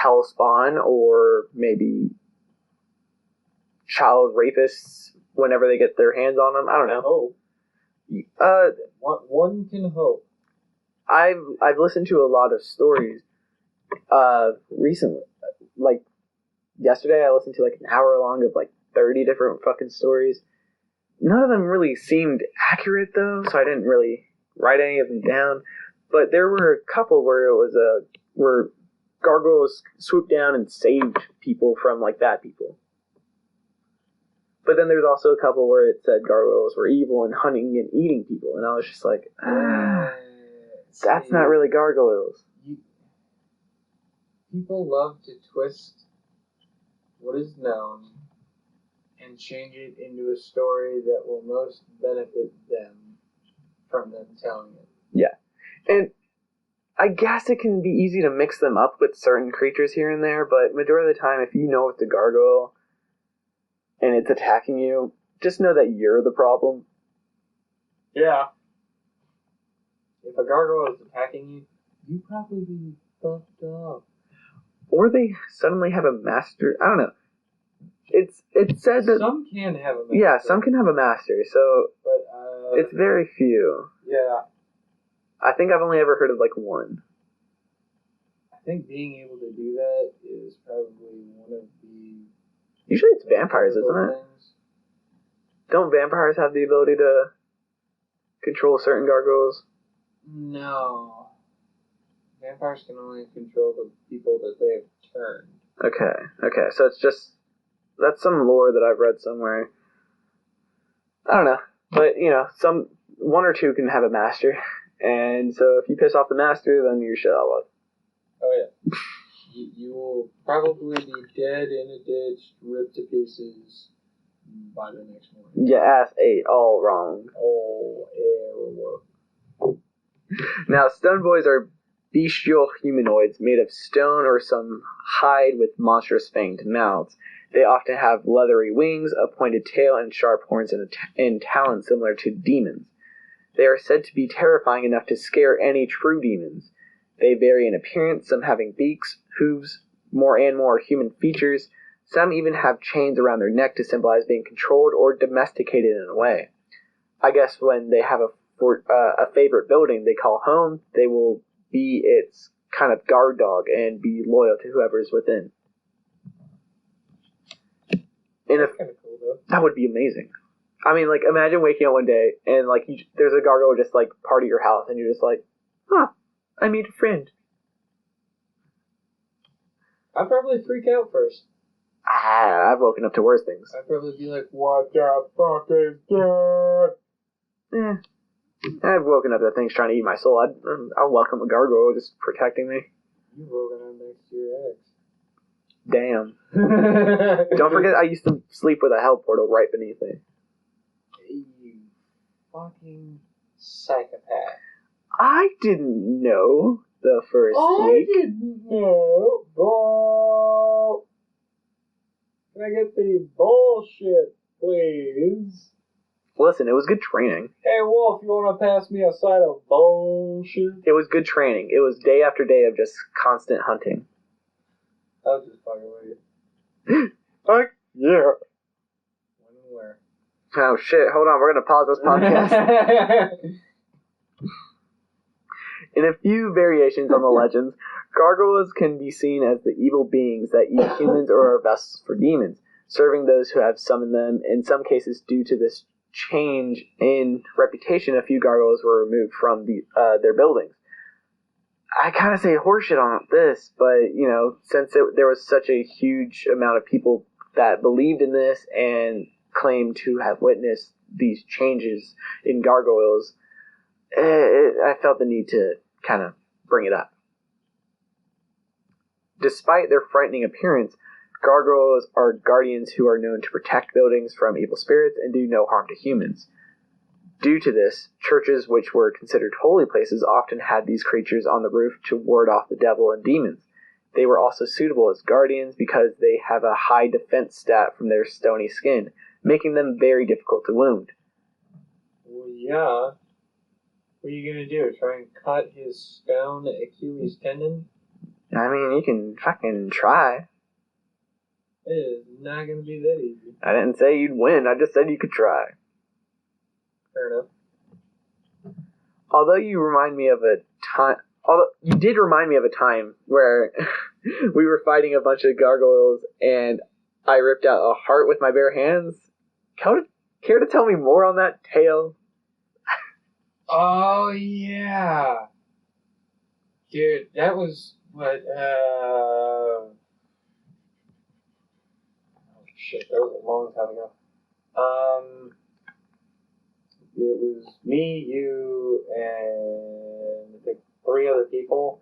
hellspawn or maybe child rapists whenever they get their hands on them. I don't know. One can hope. I've listened to a lot of stories recently. Like yesterday, I listened to like an hour long of like 30 different fucking stories. None of them really seemed accurate though, so I didn't really write any of them down. But there were a couple where where gargoyles swooped down and saved people from like bad people. But then there's also a couple where it said gargoyles were evil and hunting and eating people, and I was just like, that's not really gargoyles. People love to twist what is known and change it into a story that will most benefit them from them telling it. Yeah. And I guess it can be easy to mix them up with certain creatures here and there, but majority of the time, if you know it's a gargoyle and it's attacking you, just know that you're the problem. Yeah. If a gargoyle is attacking you, you probably be fucked up. Or they suddenly have a master. I don't know. It said that some can have a master. Yeah, some can have a master. But it's very few. Yeah. I think I've only ever heard of like one. I think being able to do that is probably one of the. Usually it's vampires, isn't it? Things. Don't vampires have the ability to control certain gargoyles? No. Vampires can only control the people that they have turned. Okay. So it's just... That's some lore that I've read somewhere. I don't know. But, one or two can have a master. And so if you piss off the master, then you're shit out of luck. Oh, yeah. You will probably be dead in a ditch, ripped to pieces by the next morning. Your ass ate all wrong. All error. Now, stone boys are bestial humanoids made of stone or some hide with monstrous fanged mouths. They often have leathery wings, a pointed tail, and sharp horns and talons similar to demons. They are said to be terrifying enough to scare any true demons. They vary in appearance, some having beaks, hooves, more and more human features. Some even have chains around their neck to symbolize being controlled or domesticated in a way. I guess when they have a favorite building they call home, they will be its kind of guard dog and be loyal to whoever's within. That's kind of cool, though. That would be amazing. I mean, like, imagine waking up one day and, like, there's a gargoyle just, like, part of your house, and you're just like, I made a friend. I'd probably freak out first. I've woken up to worse things. I'd probably be like, what the fuck is that? I've woken up to things trying to eat my soul. I'll welcome a gargoyle just protecting me. You woken up next to your ex. Damn. Don't forget, I used to sleep with a hell portal right beneath me. You fucking psychopath. I didn't know the first week. I didn't know. Bull. Can I get the bullshit, please? Listen, it was good training. Hey, Wolf, you want to pass me a side of bullshit? It was good training. It was day after day of just constant hunting. I was just fucking with you. Fuck yeah. When and where? Oh shit, hold on, we're gonna pause this podcast. In a few variations on the legends, gargoyles can be seen as the evil beings that eat humans or are vessels for demons, serving those who have summoned them. In some cases, due to this change in reputation, a few gargoyles were removed from their buildings. I kind of say horseshit on this, but, since there was such a huge amount of people that believed in this and claimed to have witnessed these changes in gargoyles, I felt the need to kind of bring it up. Despite their frightening appearance, gargoyles are guardians who are known to protect buildings from evil spirits and do no harm to humans. Due to this, churches which were considered holy places often had these creatures on the roof to ward off the devil and demons. They were also suitable as guardians because they have a high defense stat from their stony skin, making them very difficult to wound. Yeah. What are you gonna do? Try and cut his stone Achilles tendon? I mean, you can fucking try. It is not gonna be that easy. I didn't say you'd win. I just said you could try. Fair enough. Although you remind me of a time... Although you did remind me of a time where we were fighting a bunch of gargoyles and I ripped out a heart with my bare hands. Care to tell me more on that tale? Oh, yeah. Dude, that was what, oh shit, that was a long time ago. It was me, you, and I think 3 other people,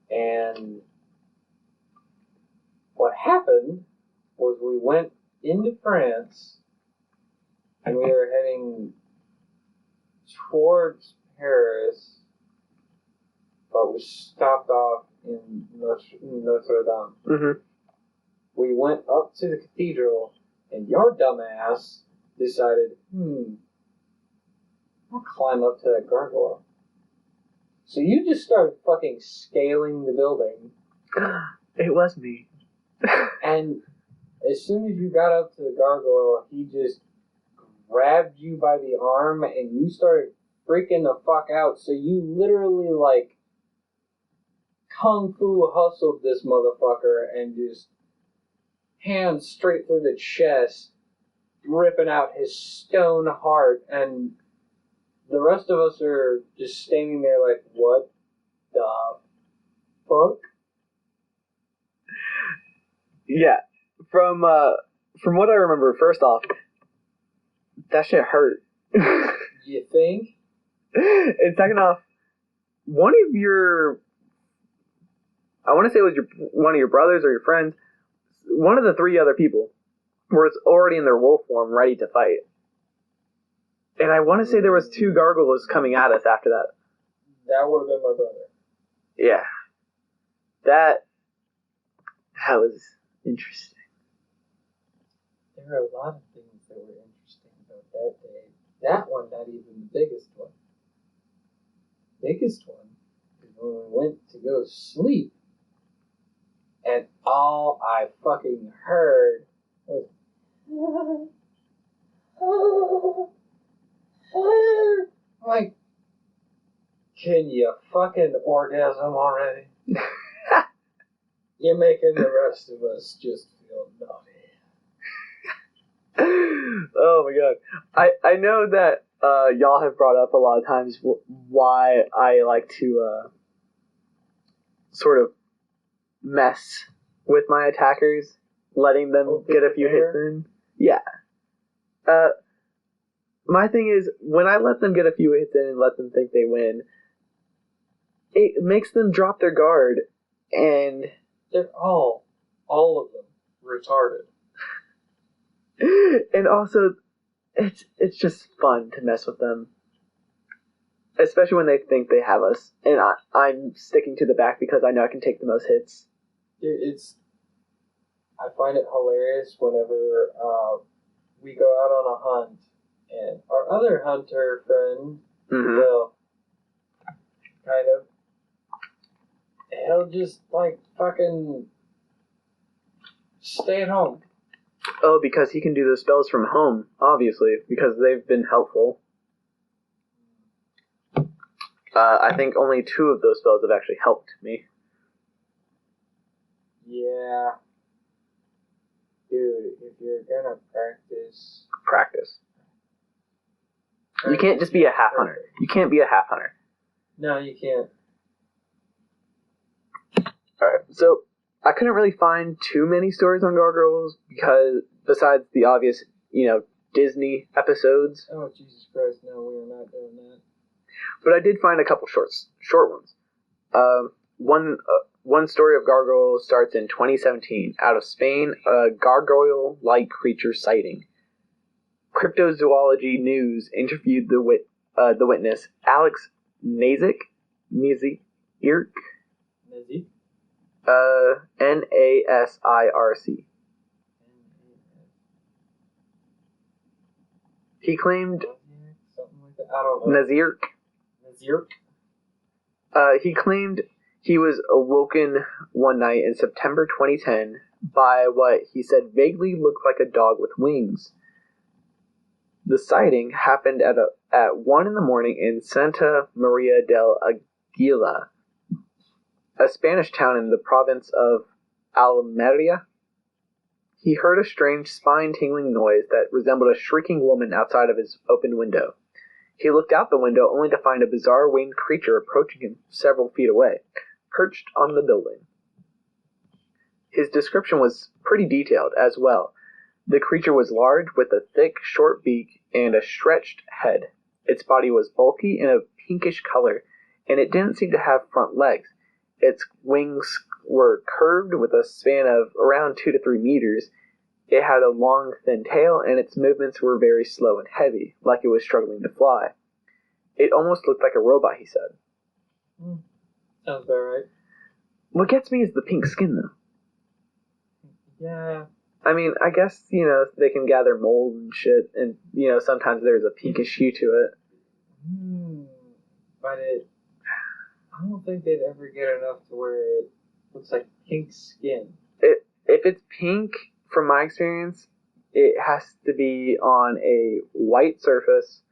and what happened was we went into France, and we were heading towards Paris, but we stopped off in Notre Dame. Mm-hmm. We went up to the cathedral, and your dumbass decided, I'll climb up to that gargoyle. So you just started fucking scaling the building. It was me. And as soon as you got up to the gargoyle, he just grabbed you by the arm and you started freaking the fuck out. So you literally, like, kung fu hustled this motherfucker and just hands straight through the chest, ripping out his stone heart. And the rest of us are just standing there like, what the fuck? Yeah. From what I remember, first off, that shit hurt. You think? And second off, one of your... I want to say it was one of your brothers or your friends, one of the 3 other people was already in their wolf form, ready to fight. And I want to say there was 2 gargoyles coming at us after that. That would have been my brother. Yeah. That was interesting. There are a lot of things that were interesting about that day. That one, not even the biggest one. Biggest one is when we went to go sleep, and all I fucking heard was, like, can you fucking orgasm already? You're making the rest of us just feel naughty. Oh my god. I know that y'all have brought up a lot of times why I like to sort of mess with my attackers, letting them get a few hits in. Yeah. My thing is, when I let them get a few hits in and let them think they win, it makes them drop their guard, and... They're all of them, retarded. And also, it's just fun to mess with them. Especially when they think they have us. And I'm sticking to the back because I know I can take the most hits. I find it hilarious whenever we go out on a hunt, and our other hunter friend, Will, kind of, he'll just, like, fucking stay at home. Oh, because he can do those spells from home, obviously, because they've been helpful. I think only 2 of those spells have actually helped me. Yeah. Dude, if you're gonna practice... Practice. You can't just be a half hunter. You can't be a half hunter. No, you can't. Alright, so I couldn't really find too many stories on gargoyles because, besides the obvious, Disney episodes. Oh, Jesus Christ, no, we are not doing that. But I did find a couple short ones. One story of gargoyles starts in 2017. Out of Spain, a gargoyle-like creature sighting. Cryptozoology News interviewed the witness, Alex Nasirk. Nasirc. He claimed... Something like I don't know. Nazir. Nazir? He claimed he was awoken one night in September 2010 by what he said vaguely looked like a dog with wings. The sighting happened at 1 in the morning in Santa Maria del Aguila, a Spanish town in the province of Almeria. He heard a strange spine-tingling noise that resembled a shrieking woman outside of his open window. He looked out the window only to find a bizarre winged creature approaching him several feet away, perched on the building. His description was pretty detailed as well. The creature was large, with a thick, short beak and a stretched head. Its body was bulky and of pinkish color, and it didn't seem to have front legs. Its wings were curved with a span of around 2 to 3 meters. It had a long, thin tail, and its movements were very slow and heavy, like it was struggling to fly. It almost looked like a robot, he said. Sounds about right. What gets me is the pink skin, though. Yeah. I mean, I guess, they can gather mold and shit, and, sometimes there's a pinkish hue to it. But I don't think they'd ever get enough to where it looks like pink skin. If it's pink, from my experience, it has to be on a white surface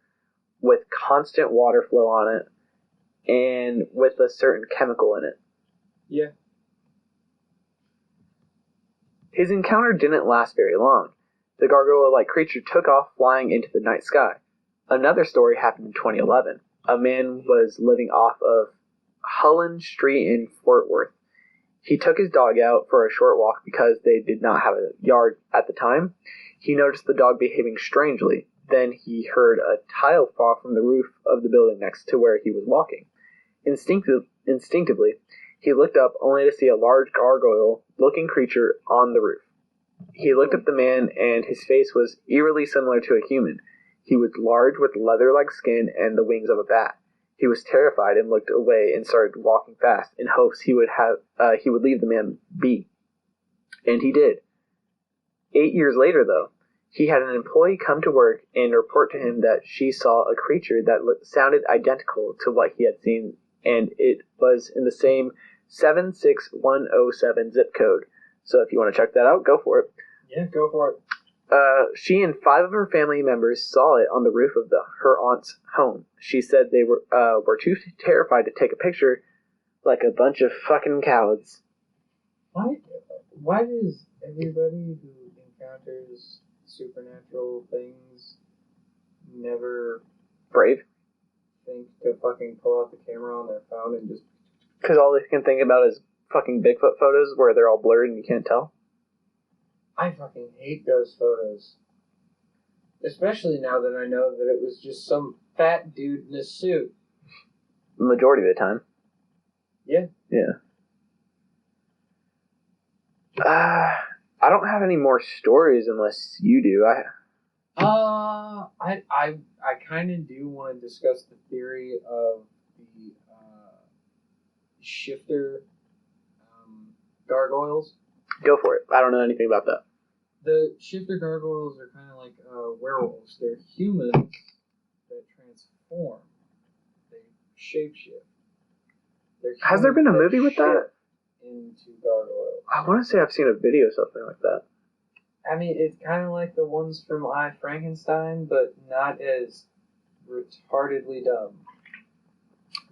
with constant water flow on it and with a certain chemical in it. Yeah. His encounter didn't last very long. The gargoyle-like creature took off flying into the night sky. Another story happened in 2011. A man was living off of Hullen Street in Fort Worth. He took his dog out for a short walk because they did not have a yard at the time. He noticed the dog behaving strangely. Then he heard a tile fall from the roof of the building next to where he was walking. Instinctively, he looked up only to see a large gargoyle-looking creature on the roof. He looked at the man, and his face was eerily similar to a human. He was large with leather-like skin and the wings of a bat. He was terrified and looked away and started walking fast in hopes he would leave the man be. And he did. 8 years later, though, he had an employee come to work and report to him that she saw a creature that sounded identical to what he had seen, and it was in the same 76107 zip code. So if you want to check that out, go for it. Yeah, go for it. She and 5 of her family members saw it on the roof of her aunt's home. She said they were too terrified to take a picture, like a bunch of fucking cowards. Why does everybody who encounters supernatural things never Brave? think to fucking pull out the camera on their phone and just... Because all they can think about is fucking Bigfoot photos where they're all blurred and you can't tell. I fucking hate those photos. Especially now that I know that it was just some fat dude in a suit. The majority of the time. Yeah. Yeah. I don't have any more stories unless you do. I kind of do want to discuss the theory of the shifter gargoyles. Go for it. I don't know anything about that. The shifter gargoyles are kind of like werewolves. They're humans that transform. They shapeshift. Has there been a movie with that? Into gargoyles. I want to say I've seen a video or something like that. I mean, it's kind of like the ones from I, Frankenstein, but not as retardedly dumb.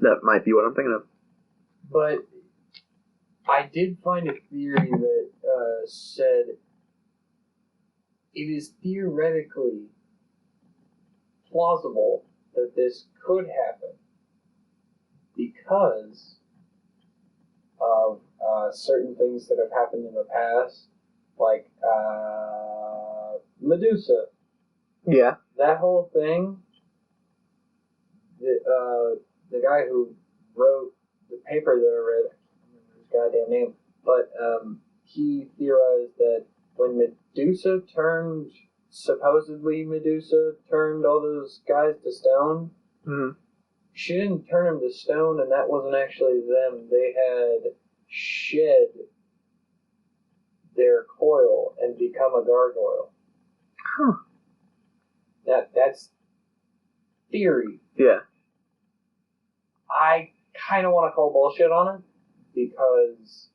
That might be what I'm thinking of. But I did find a theory that said it is theoretically plausible that this could happen because of certain things that have happened in the past, like Medusa. Yeah. That whole thing, the guy who wrote the paper that I read, I don't remember his goddamn name, but he theorized that when supposedly Medusa turned all those guys to stone, she didn't turn them to stone, and that wasn't actually them. They had shed their coil and become a gargoyle. Huh. That's theory. Yeah. I kind of want to call bullshit on it because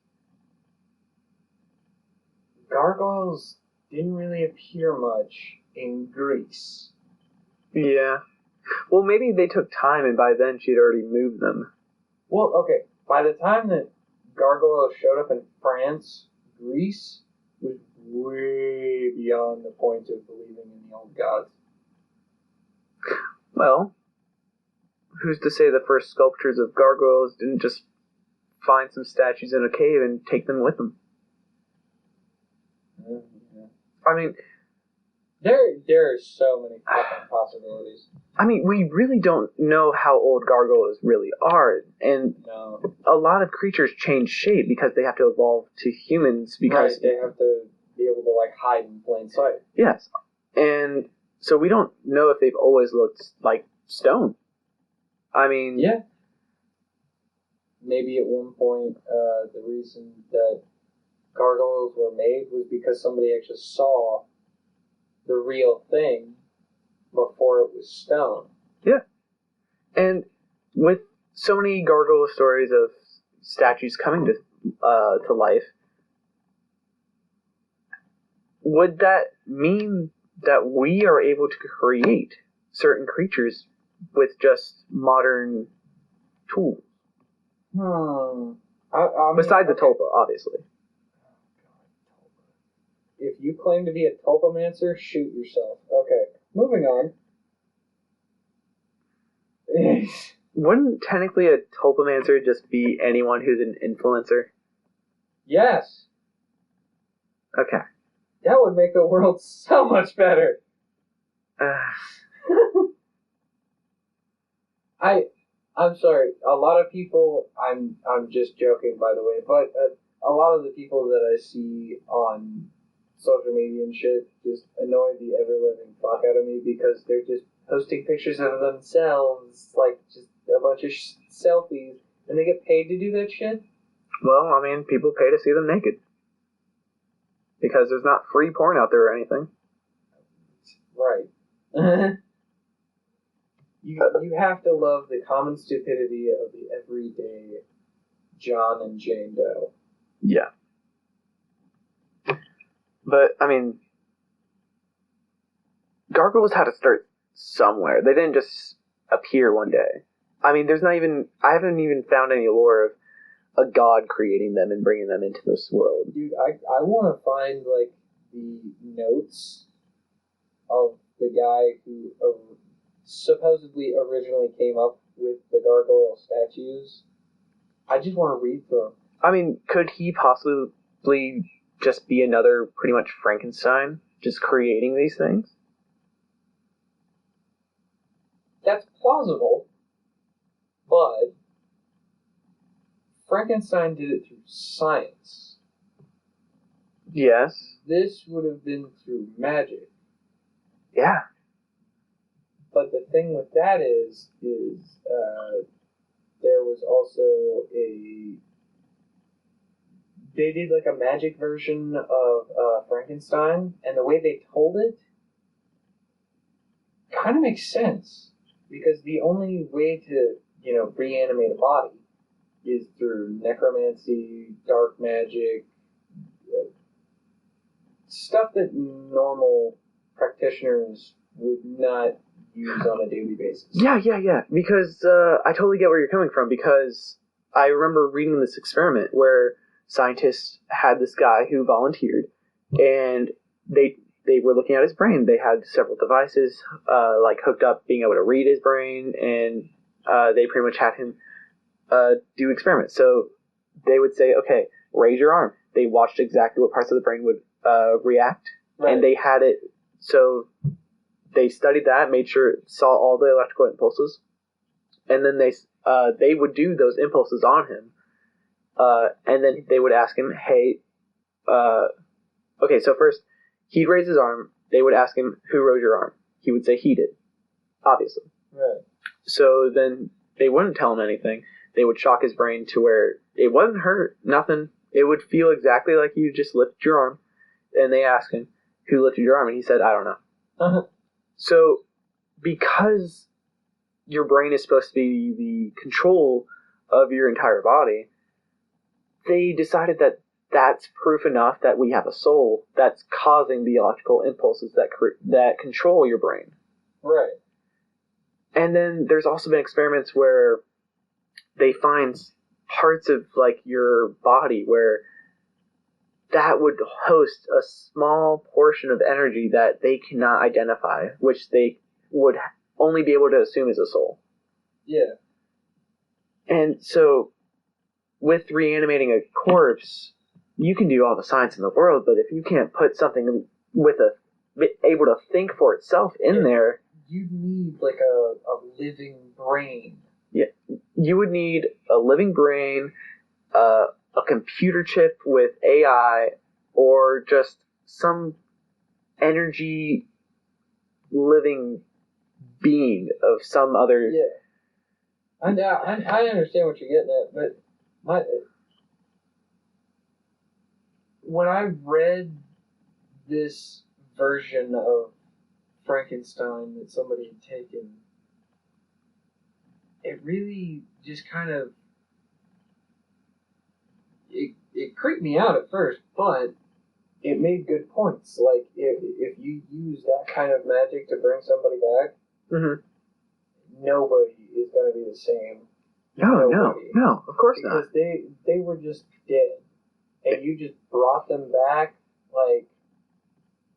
gargoyles didn't really appear much in Greece. Yeah. Well, maybe they took time, and by then she'd already moved them. Well, okay. By the time that gargoyles showed up in France, Greece was way beyond the point of believing in the old gods. Well, who's to say the first sculptors of gargoyles didn't just find some statues in a cave and take them with them? Yeah. I mean, there are so many fucking possibilities. I mean, we really don't know how old gargoyles really are, and No. a lot of creatures change shape because they have to evolve to humans because Right, they have to be able to like hide in plain sight. yes, and so we don't know if they've always looked like stone. I mean, Yeah. Maybe at one point, the reason that gargoyles were made was because somebody actually saw the real thing before it was stone. yeah, and with so many gargoyle stories of statues coming to life, would that mean that we are able to create certain creatures with just modern tools? I mean, Besides the okay. tulpa, obviously. If you claim to be a tulpamancer, shoot yourself. Okay, moving on. Wouldn't technically a tulpamancer just be anyone who's an influencer? Yes, Okay. that would make the world so much better. I'm sorry. A lot of people. I'm just joking, by the way. But a lot of the people that I see on social media and shit just annoy the ever living fuck out of me because they're just posting pictures of themselves, like just a bunch of selfies, and they get paid to do that shit. Well, I mean, people pay to see them naked. Because there's not free porn out there or anything. Right. You have to love the common stupidity of the everyday John and Jane Doe. Yeah. But, I mean, gargoyles had to start somewhere. They didn't just appear one day. I mean, I haven't even found any lore of a god creating them and bringing them into this world. Dude, I want to find, like, the notes of the guy who supposedly originally came up with the gargoyle statues. I just want to read through them. I mean, could he possibly just be another pretty much Frankenstein, just creating these things? That's plausible, but Frankenstein did it through science. Yes. This would have been through magic. Yeah. But the thing with that is there was also they did like a magic version of Frankenstein, and the way they told it kind of makes sense because the only way to reanimate a body is through necromancy, dark magic, stuff that normal practitioners would not use on a daily basis. Yeah. Because I totally get where you're coming from, because I remember reading this experiment where scientists had this guy who volunteered, and they were looking at his brain. They had several devices like hooked up, being able to read his brain, and they pretty much had him do experiments. So they would say, okay, raise your arm. They watched exactly what parts of the brain would react, Right. and they had it. So they studied that, made sure it saw all the electrical impulses, and then they would do those impulses on him, and then they would ask him, hey, okay, so first he'd raise his arm. They would ask him, who rose your arm? He would say he did, obviously. Right. So then they wouldn't tell him anything. They would shock his brain to where it wouldn't hurt, nothing. It would feel exactly like you just lifted your arm. And they asked him, who lifted your arm? And he said, I don't know. Uh-huh. So because your brain is supposed to be the control of your entire body, they decided that that's proof enough that we have a soul that's causing the electrical impulses that control your brain. Right. And then there's also been experiments where they find parts of like your body where that would host a small portion of energy that they cannot identify, which they would only be able to assume is a soul. Yeah. And so, with reanimating a corpse, you can do all the science in the world, but if you can't put something able to think for itself in there, you need like a living brain. Yeah, you would need a living brain, a computer chip with AI, or just some energy living being of some other. Yeah. I understand what you're getting at, but when I read this version of Frankenstein that somebody had taken, it really just kind of it creeped me out at first, but it made good points. Like if you use that kind of magic to bring somebody back, Mm-hmm. nobody is going to be the same. No, of course because not. Because they were just dead, and you just brought them back. Like,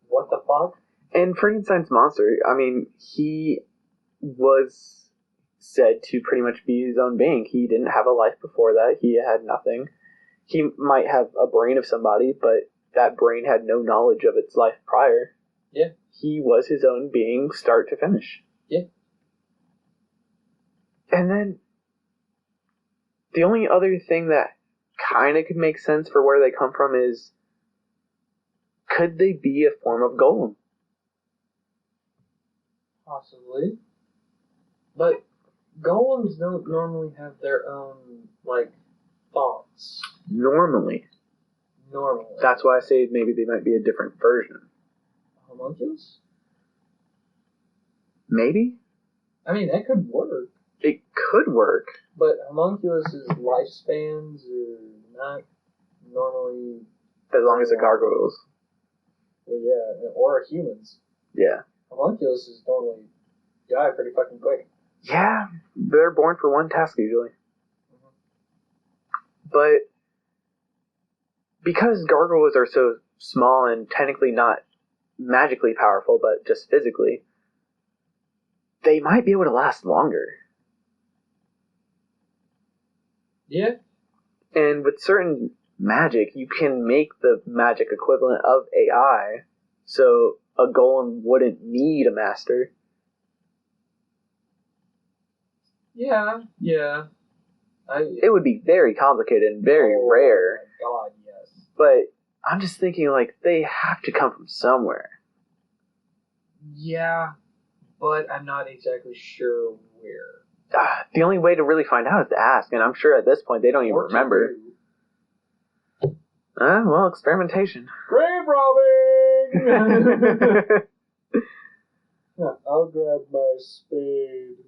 what the fuck? And Frankenstein's monster, I mean, he was said to pretty much be his own being. He didn't have a life before that. He had nothing. He might have a brain of somebody, but that brain had no knowledge of its life prior. Yeah. He was his own being, start to finish. Yeah. And then, the only other thing that kind of could make sense for where they come from is, could they be a form of golem? Possibly. But golems don't normally have their own, like, thoughts. Normally. That's why I say maybe they might be a different version. Homunculus? Maybe? I mean, that could work. It could work. But homunculus' lifespans are not normally... As long as the gargoyles. Well, yeah, or humans. Yeah. Homunculus normally die pretty fucking quick. Yeah, they're born for one task usually. Mm-hmm. But because gargoyles are so small and technically not magically powerful, but just physically, they might be able to last longer. Yeah. And with certain magic, you can make the magic equivalent of AI, so a golem wouldn't need a master. Yeah. It would be very complicated and very rare. Oh my god, yes. But I'm just thinking, like, they have to come from somewhere. Yeah, but I'm not exactly sure where. The only way to really find out is to ask, and I'm sure at this point they don't even remember. Well, experimentation. Grave robbing! I'll grab my spade.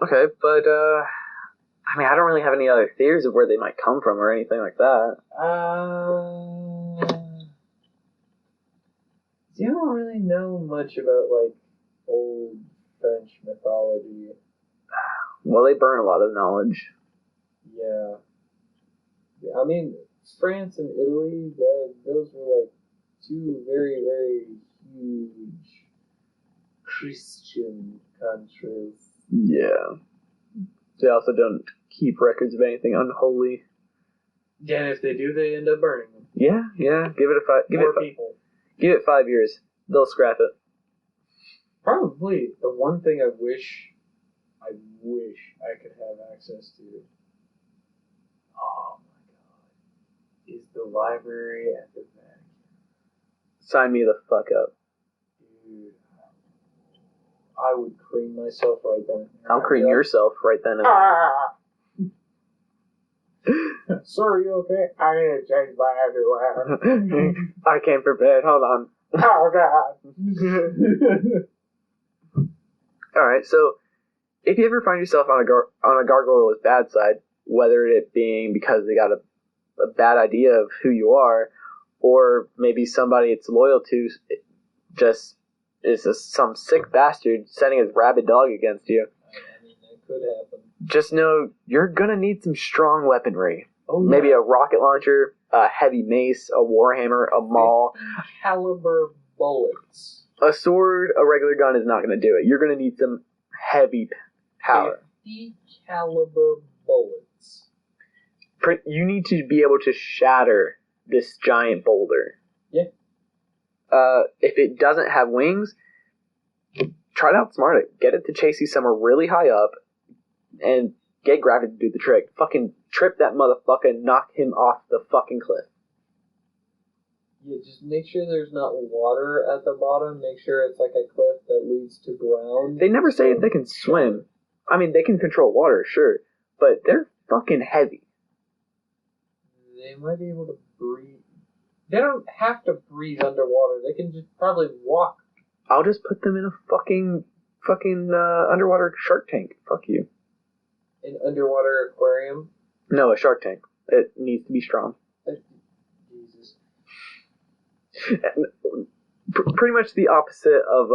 Okay, but, I mean, I don't really have any other theories of where they might come from or anything like that. I don't really know much about, like, old French mythology. Well, they burn a lot of knowledge. Yeah. I mean, France and Italy, those were, like, two very, very huge Christian countries. Yeah. They also don't keep records of anything unholy. And if they do, they end up burning them. Yeah. Give it 5 years. They'll scrap it. Probably the one thing I wish I could have access to. Oh my god. Is the library at the Vatican. Sign me the fuck up. Dude. I would cream myself right then. I'll cream yourself right then and there. Sir, you okay? I need to change my underwear. I came prepared. Hold on. Oh, God. Alright, so if you ever find yourself on a gargoyle's bad side, whether it being because they got a bad idea of who you are, or maybe somebody it's loyal to just is some sick bastard sending his rabid dog against you, I mean, that could happen. just know you're gonna need some strong weaponry. Oh, yeah. Maybe a rocket launcher, a heavy mace, a warhammer, a maul. Caliber bullets. A sword, a regular gun is not gonna do it. You're gonna need some heavy power. 50 caliber bullets. You need to be able to shatter this giant boulder. Yeah. If it doesn't have wings, try to outsmart it. Get it to chase you somewhere really high up, and get gravity to do the trick. Fucking trip that motherfucker and knock him off the fucking cliff. Yeah, just make sure there's not water at the bottom. Make sure it's like a cliff that leads to ground. They never say if they can swim. I mean, they can control water, sure, but they're fucking heavy. They might be able to breathe. They don't have to breathe underwater. They can just probably walk. I'll just put them in a fucking underwater shark tank. Fuck you. An underwater aquarium. No, a shark tank. It needs to be strong. Jesus. Pretty much the opposite of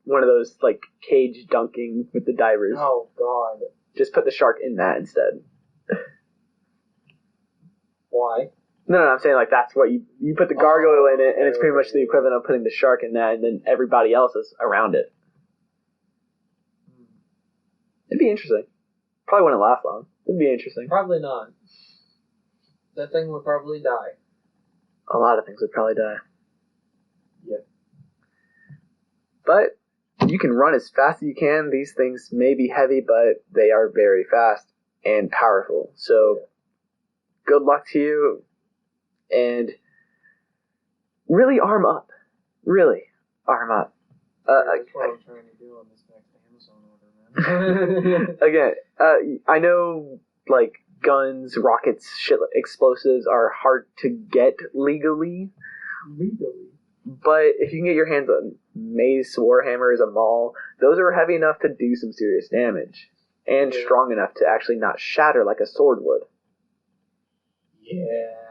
one of those like cage dunking with the divers. Oh God. Just put the shark in that instead. Why? No, I'm saying like that's what you put the gargoyle in it, and it's pretty much the equivalent of putting the shark in that, and then everybody else is around it. It'd be interesting. Probably wouldn't last long. It'd be interesting. Probably not. That thing would probably die. A lot of things would probably die. Yeah. But you can run as fast as you can. These things may be heavy, but they are very fast and powerful. So good luck to you, and really arm up. Really arm up. That's what I'm trying to do on this next Amazon order, man. Again, I know like guns, rockets, shit, explosives are hard to get legally. But if you can get your hands on mace, warhammers, a maul, those are heavy enough to do some serious damage. And strong enough to actually not shatter like a sword would. Yeah.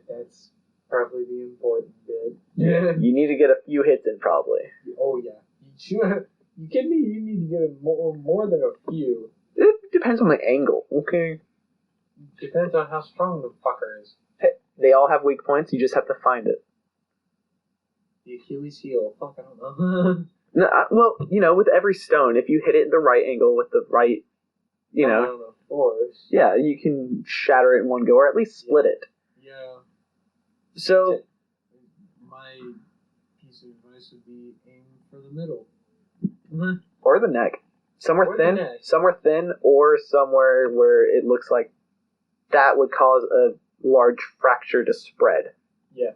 That's probably the important bit. Yeah. You need to get a few hits in, probably. Oh, yeah. You kidding me? You need to get more than a few. It depends on the angle, okay? Depends on how strong the fucker is. They all have weak points, you just have to find it. The Achilles heel. Fuck, I don't know. No, well, with every stone, if you hit it at the right angle with the right, force. Yeah, you can shatter it in one go, or at least split it. Yeah. So, my piece of advice would be aim for the middle. Or the neck. Somewhere thin, or somewhere where it looks like that would cause a large fracture to spread. Yeah.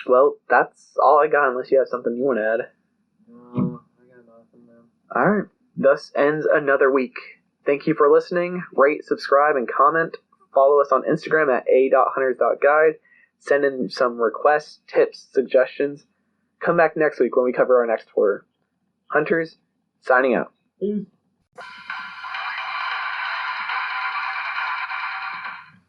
Well, that's all I got, unless you have something you want to add. No, I got nothing, man. Alright. Thus ends another week. Thank you for listening. Rate, subscribe, and comment. Follow us on Instagram at a.hunters.guide. Send in some requests, tips, suggestions. Come back next week when we cover our next horror. Hunters, signing out. Peace.